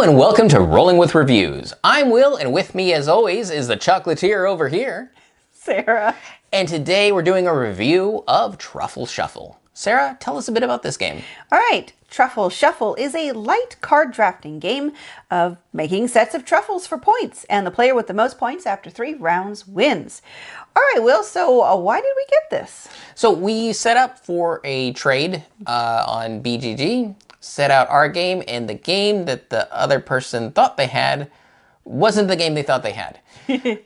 and welcome to Rolling with Reviews. I'm Will, and with me as always is the chocolatier over here, Sarah. And today we're doing a review of Truffle Shuffle. Sarah, tell us a bit about this game. All right, Truffle Shuffle is a light card drafting game of making sets of truffles for points, and the player with the most points after 3 rounds wins. All right, Will, so why did we get this? So we set up for a trade on BGG, set out our game, and the game that the other person thought they had wasn't the game they thought they had.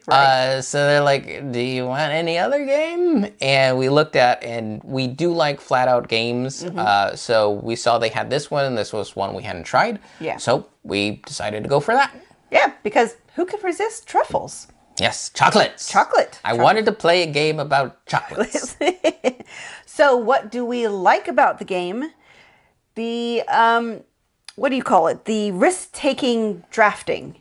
Right. So they're like, do you want any other game? And we looked at, and we do like flat out games. So we saw they had this one, and this was one we hadn't tried. Yeah. So we decided to go for that. Yeah, because who could resist truffles? Yes, chocolates. Chocolate. I wanted to play a game about chocolates. So what do we like about the game? The, what do you call it? The risk-taking drafting.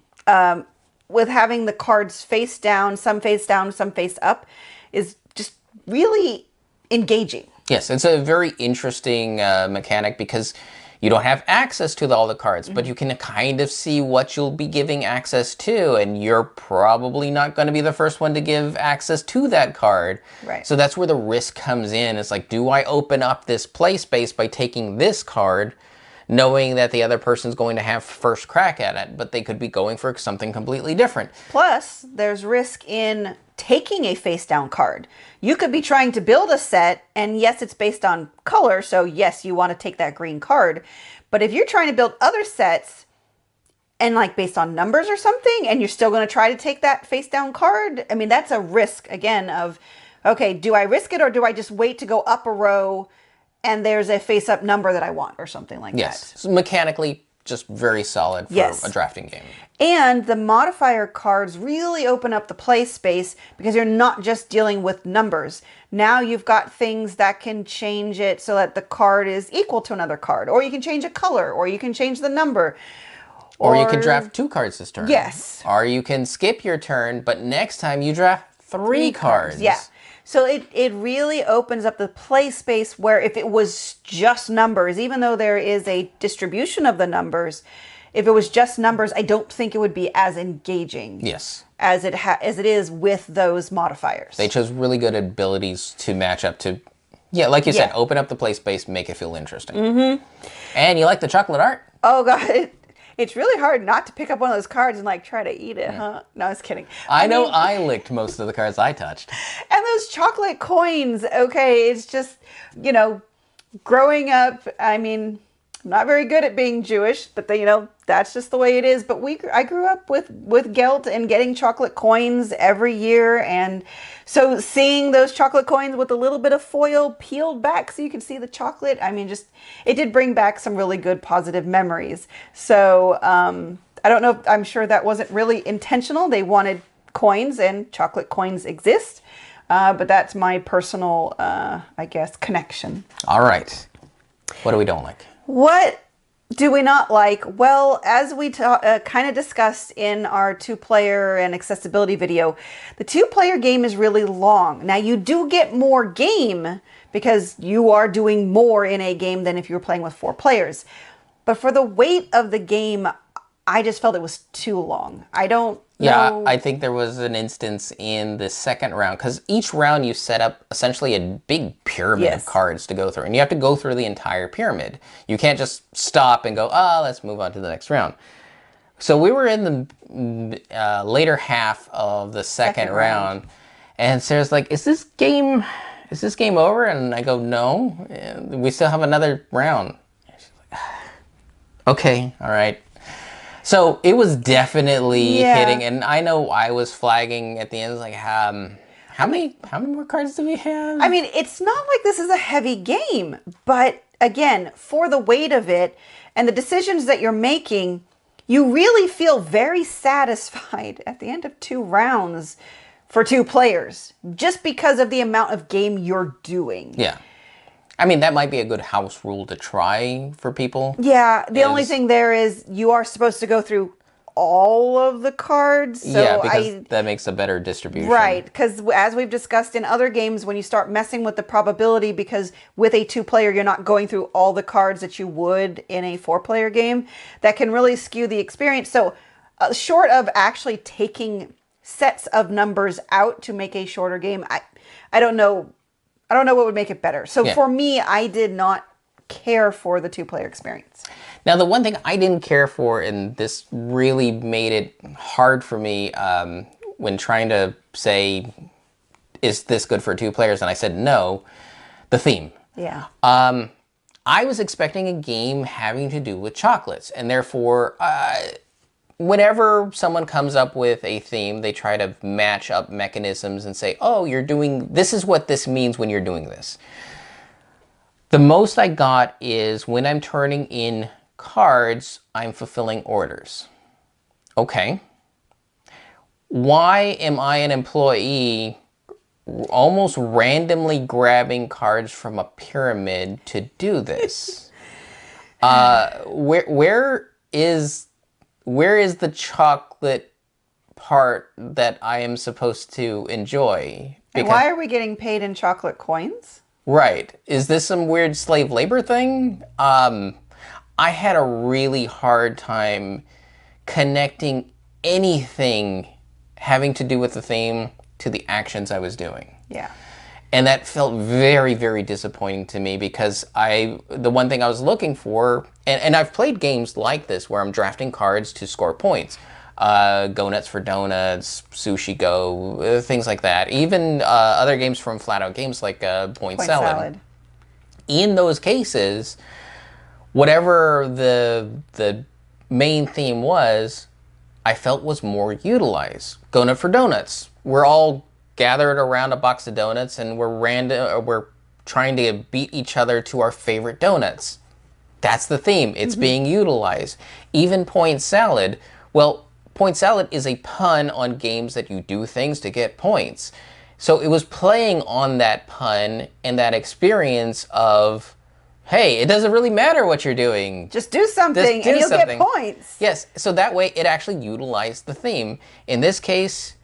With having the cards face down, some face up, is just really engaging. Yes, it's a very interesting mechanic because you don't have access to all the cards, but you can kind of see what you'll be giving access to, and you're probably not going to be the first one to give access to that card. Right. So that's where the risk comes in. It's like, do I open up this play space by taking this card, knowing that the other person's going to have first crack at it, but they could be going for something completely different. Plus, there's risk in taking a face-down card. You could be trying to build a set, and yes, it's based on color, so yes, you want to take that green card. But if you're trying to build other sets, and like based on numbers or something, and you're still going to try to take that face-down card, I mean, that's a risk, again, of, okay, do I risk it, or do I just wait to go up a row and there's a face-up number that I want, or something like that. Yes, so mechanically, just very solid for a drafting game. And the modifier cards really open up the play space because you're not just dealing with numbers. Now you've got things that can change it so that the card is equal to another card, or you can change a color, or you can change the number. Or you can draft 2 cards this turn. Yes. Or you can skip your turn, but next time you draft 3 cards. Yeah. So it really opens up the play space where if it was just numbers, even though there is a distribution of the numbers, if it was just numbers, I don't think it would be as engaging. Yes. As it is with those modifiers. They chose really good abilities to match up to, like you said, open up the play space, make it feel interesting. And you like the chocolate art? Oh, God. It's really hard not to pick up one of those cards and like try to eat it, huh? No, I was kidding. I know I licked most of the cards I touched. And those chocolate coins, okay, it's just, growing up, I mean, I'm not very good at being Jewish, but that's just the way it is. But I grew up with gelt and getting chocolate coins every year. And so seeing those chocolate coins with a little bit of foil peeled back so you can see the chocolate, I mean, it did bring back some really good positive memories. So I don't know, I'm sure that wasn't really intentional. They wanted coins, and chocolate coins exist. But that's my personal, I guess, connection. All right. What do we don't like? What do we not like? Well, as we kind of discussed in our 2-player and accessibility video, the 2-player game is really long. Now, you do get more game because you are doing more in a game than if you were playing with 4 players. But for the weight of the game, I just felt it was too long. I don't know. I think there was an instance in the second round, because each round you set up essentially a big pyramid of cards to go through, and you have to go through the entire pyramid. You can't just stop and go, let's move on to the next round. So we were in the later half of the second round, and Sarah's like, is this game over? And I go, no, we still have another round. And she's like, okay, all right. So it was definitely hitting, and I know I was flagging at the end, like, how many more cards do we have? I mean, it's not like this is a heavy game, but again, for the weight of it and the decisions that you're making, you really feel very satisfied at the end of 2 rounds for 2 players, just because of the amount of game you're doing. Yeah. I mean, that might be a good house rule to try for people. Yeah, the only thing there is you are supposed to go through all of the cards. So yeah, because that makes a better distribution. Right, because as we've discussed in other games, when you start messing with the probability, because with a 2-player, you're not going through all the cards that you would in a 4-player game, that can really skew the experience. So short of actually taking sets of numbers out to make a shorter game, I don't know. I don't know what would make it better. So for me, I did not care for the 2-player experience. Now, the one thing I didn't care for, and this really made it hard for me when trying to say, is this good for 2 players? And I said no, the theme. Yeah. I was expecting a game having to do with chocolates, and therefore, whenever someone comes up with a theme, they try to match up mechanisms and say, oh, this is what this means when you're doing this. The most I got is when I'm turning in cards, I'm fulfilling orders. Okay. Why am I an employee almost randomly grabbing cards from a pyramid to do this? Where is the chocolate part that I am supposed to enjoy? And why are we getting paid in chocolate coins? Right. Is this some weird slave labor thing? I had a really hard time connecting anything having to do with the theme to the actions I was doing. Yeah. And that felt very, very disappointing to me because the one thing I was looking for, and I've played games like this where I'm drafting cards to score points. Go Nuts for Donuts, Sushi Go, things like that. Even other games from Flat Out Games like Point Salad. In those cases, whatever the main theme was, I felt was more utilized. Go Nut for Donuts. We're all gathered around a box of donuts and we're trying to beat each other to our favorite donuts. That's the theme. It's being utilized. Even Point Salad, well, Point Salad is a pun on games that you do things to get points. So it was playing on that pun and that experience of, hey, it doesn't really matter what you're doing. Just do something and you'll get points. Yes, so that way it actually utilized the theme. In this case,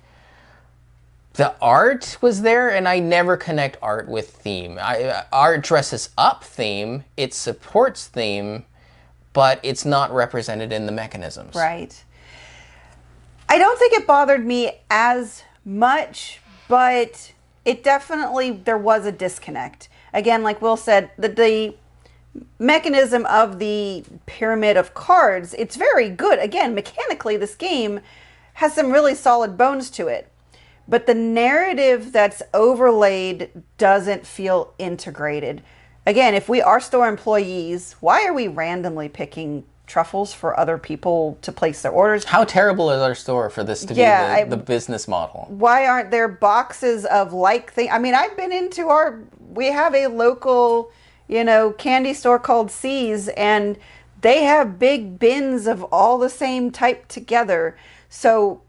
the art was there, and I never connect art with theme. Art dresses up theme, it supports theme, but it's not represented in the mechanisms. Right. I don't think it bothered me as much, but it definitely, there was a disconnect. Again, like Will said, the mechanism of the pyramid of cards, it's very good. Again, mechanically, this game has some really solid bones to it. But the narrative that's overlaid doesn't feel integrated. Again, if we are store employees, why are we randomly picking truffles for other people to place their orders? How terrible is our store for this to be the business model? Why aren't there boxes of like things? I mean, I've been into we have a local, candy store called C's, and they have big bins of all the same type together. So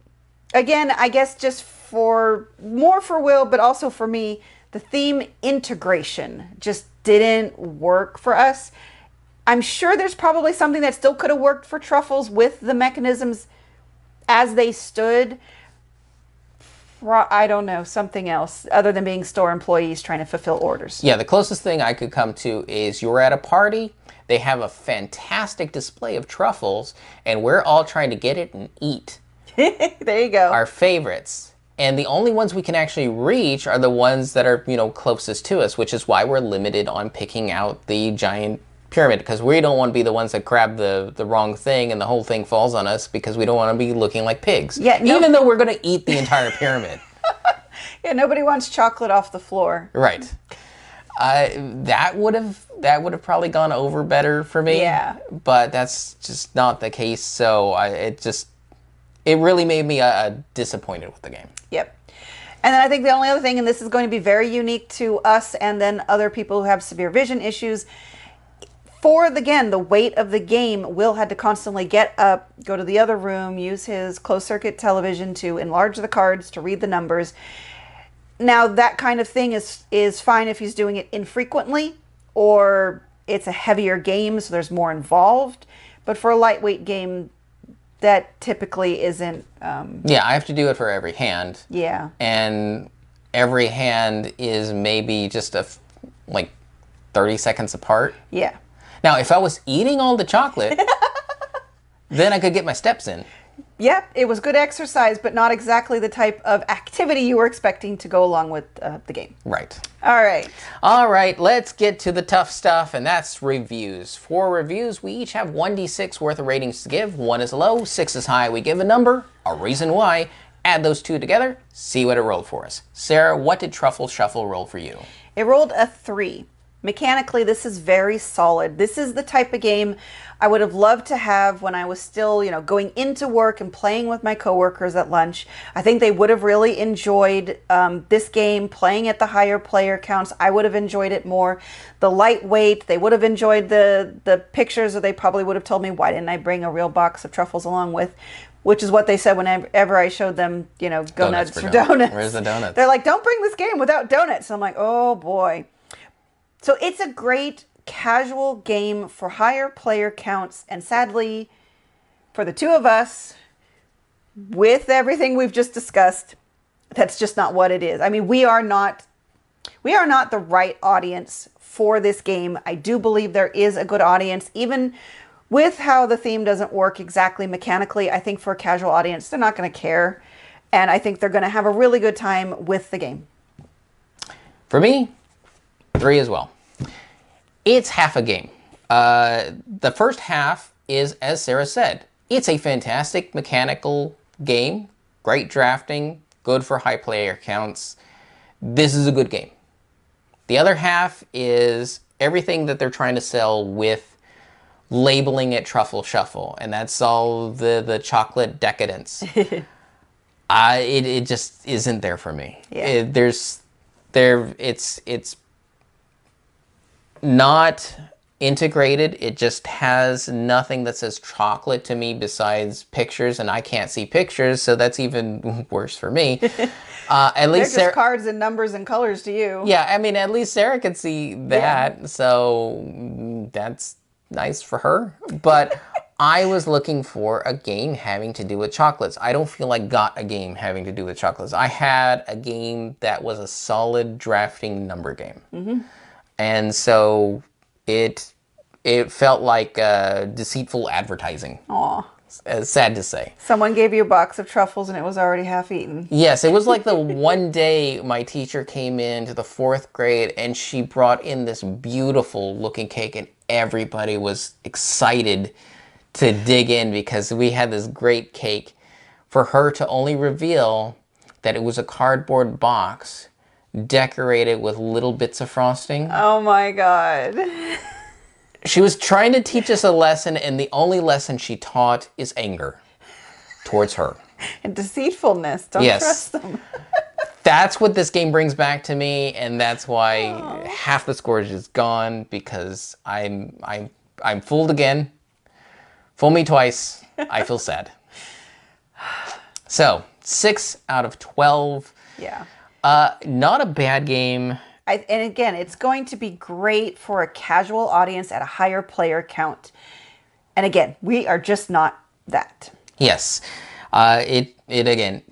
again, I guess just more for Will, but also for me, the theme integration just didn't work for us. I'm sure there's probably something that still could have worked for Truffles with the mechanisms as they stood. I don't know, something else other than being store employees trying to fulfill orders. Yeah, the closest thing I could come to is you're at a party, they have a fantastic display of truffles, and we're all trying to get it and eat. There you go. Our favorites. And the only ones we can actually reach are the ones that are, closest to us, which is why we're limited on picking out the giant pyramid, because we don't want to be the ones that grab the wrong thing and the whole thing falls on us because we don't want to be looking like pigs. Yeah, even though we're going to eat the entire pyramid. Yeah, nobody wants chocolate off the floor. Right. That would have probably gone over better for me. Yeah. But that's just not the case. So it really made me disappointed with the game. Yep. And then I think the only other thing, and this is going to be very unique to us and then other people who have severe vision issues, the weight of the game, Will had to constantly get up, go to the other room, use his closed circuit television to enlarge the cards, to read the numbers. Now, that kind of thing is fine if he's doing it infrequently or it's a heavier game, so there's more involved. But for a lightweight game, that typically isn't. Yeah, I have to do it for every hand. Yeah. And every hand is maybe just like 30 seconds apart. Yeah. Now, if I was eating all the chocolate, then I could get my steps in. Yep, it was good exercise, but not exactly the type of activity you were expecting to go along with the game. Right. All right. All right, let's get to the tough stuff, and that's reviews. For reviews, we each have 1d6 worth of ratings to give. 1 is low, 6 is high. We give a number, a reason why, add those two together, see what it rolled for us. Sarah, what did Truffle Shuffle roll for you? It rolled a 3. Mechanically, this is very solid. This is the type of game I would have loved to have when I was still, going into work and playing with my coworkers at lunch. I think they would have really enjoyed this game, playing at the higher player counts. I would have enjoyed it more. The lightweight, they would have enjoyed the pictures, or they probably would have told me, why didn't I bring a real box of truffles along with? Which is what they said whenever I showed them, go nuts for donuts. Where's the donuts? They're like, don't bring this game without donuts. I'm like, oh boy. So it's a great casual game for higher player counts, and sadly, for the two of us, with everything we've just discussed, that's just not what it is. I mean, we are not the right audience for this game. I do believe there is a good audience, even with how the theme doesn't work exactly mechanically. I think for a casual audience, they're not going to care, and I think they're going to have a really good time with the game. For me, 3 as well. It's half a game. The first half is, as Sarah said, it's a fantastic mechanical game, great drafting, good for high player counts. This is a good game. The other half is everything that they're trying to sell with labeling it Truffle Shuffle, and that's all the chocolate decadence. It just isn't there for me. Yeah. It's not integrated. It just has nothing that says chocolate to me besides pictures, and I can't see pictures, so that's even worse for me. At least they're just cards and numbers and colors to you. Yeah, I mean, at least Sarah can see that, so that's nice for her. But I was looking for a game having to do with chocolates. I don't feel I got a game having to do with chocolates. I had a game that was a solid drafting number game. Mm-hmm. And so it felt like deceitful advertising. Aw. It's sad to say. Someone gave you a box of truffles and it was already half eaten. Yes, it was like the one day my teacher came into the 4th grade and she brought in this beautiful looking cake, and everybody was excited to dig in because we had this great cake. For her to only reveal that it was a cardboard box decorated with little bits of frosting. Oh my God. She was trying to teach us a lesson, and the only lesson she taught is anger towards her. And deceitfulness. Don't trust them. That's what this game brings back to me, and that's why half the score is just gone, because I'm fooled again. Fool me twice. I feel sad. So, 6 out of 12. Yeah. Not a bad game. And again, it's going to be great for a casual audience at a higher player count. And again, we are just not that. Yes. It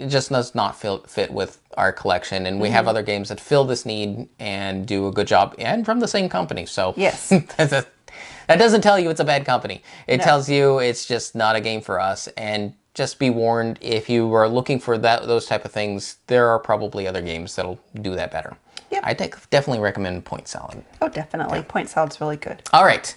just does not fit with our collection. And we have other games that fill this need and do a good job, and from the same company. So yes. That doesn't tell you it's a bad company. It tells you it's just not a game for us. And just be warned, if you are looking for those type of things, there are probably other games that'll do that better. Yep. I definitely recommend Point Salad. Oh, definitely. Yeah. Point Salad's really good. All right.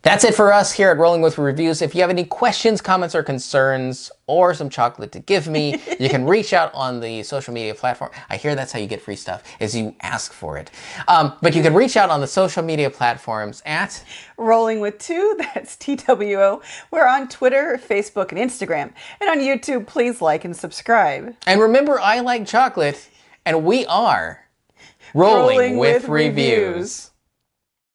That's it for us here at Rolling With Reviews. If you have any questions, comments, or concerns, or some chocolate to give me, you can reach out on the social media platform. I hear that's how you get free stuff, is you ask for it. But you can reach out on the social media platforms at Rolling With Two, that's TWO. We're on Twitter, Facebook, and Instagram. And on YouTube, please like and subscribe. And remember, I like chocolate, and we are Rolling with Reviews.